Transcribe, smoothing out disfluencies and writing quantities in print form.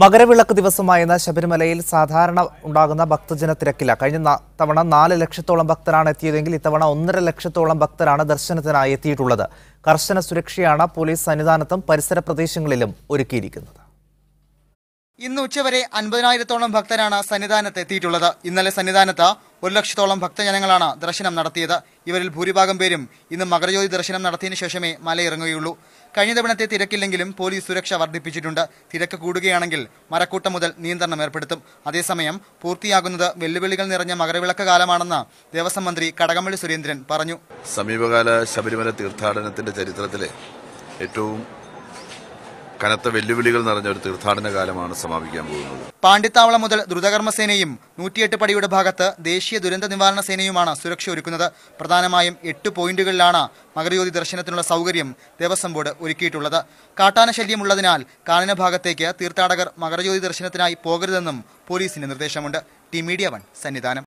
മകരവിളക്ക് ദിവസമായിരുന്ന ശബരിമലയിൽ സാധാരണ ഉണ്ടാകുന്ന ഭക്തജന തിരക്കില്ല. കഴിഞ്ഞ തവണ 4 ലക്ഷത്തോളം ഭക്തരാണ് എത്തിയതെങ്കിൽ ഇത്തവണ 1.5 ലക്ഷത്തോളം ഭക്തരാണ് ദർശനത്തിനായി എത്തിയിട്ടുള്ളത്. കർശന സുരക്ഷയാണ് പോലീസ് സന്നിധാനത്തും പരിസര പ്രദേശങ്ങളിലും ഒരുക്കിയിരിക്കുന്നത്. ഇന്ന് ഉച്ചവരെ 50,000-ഓളം ഭക്തരാണ് സന്നിധാനത്ത് എത്തിയിട്ടുള്ളത്. ഇന്നലെ സന്നിധാനത്ത് 1 ലക്ഷത്തോളം ഭക്തജനങ്ങളാണ് ദർശനം നടത്തിയത്. ഇവരിൽ ഭൂരിഭാഗം പേരും ഇന്ന് മകരജ്യോതി ദർശനം നടത്തിയതിനു ശേഷമേ മലയിറങ്ങുകയുള്ളൂ. കഴിഞ്ഞ തവണത്തെ തിരക്കില്ലെങ്കിലും പോലീസ് സുരക്ഷ വർദ്ധിപ്പിച്ചിട്ടുണ്ട്. തിരക്ക് കൂടുകയാണെങ്കിൽ മരക്കൂട്ടം മുതൽ നിയന്ത്രണം ഏർപ്പെടുത്തും. അതേസമയം പൂർത്തിയാകുന്നത് വെല്ലുവിളികൾ നിറഞ്ഞ മകരവിളക്ക് കാലമാണെന്ന് ദേവസ്വം മന്ത്രി കടകംപള്ളി സുരേന്ദ്രൻ പറഞ്ഞു. സമീപകാല ശബരിമല തീർത്ഥാടനത്തിന്റെ ചരിത്രത്തിലെ ഏറ്റവും കനത്ത വെല്ലുവിളികൾ നിറഞ്ഞ ഒരു തീർത്ഥാടന കാലമാണ് സമാപിക്കാൻ പോകുന്നത്. പാണ്ഡിത്താവളം മുതൽ ദ്രുതകർമ്മസേനയും 108 പടിയുടെ ഭാഗത്ത് ദേശീയ ദുരന്ത നിവാരണ സേനയുമാണ് സുരക്ഷ ഒരുക്കുന്നത്. പ്രധാനമായും 8 പോയിന്റുകളിലാണ് മകരജ്യോതി ദർശനത്തിനുള്ള സൗകര്യം ദേവസ്വം ബോർഡ് ഒരുക്കിയിട്ടുള്ളത്. കാട്ടാന ശല്യമുള്ളതിനാൽ കാനന ഭാഗത്തേക്ക് തീർത്ഥാടകർ മകരജ്യോതി ദർശനത്തിനായി പോകരുതെന്നും പോലീസിന്റെ നിർദ്ദേശമുണ്ട്. T media 1 Sannidhanam.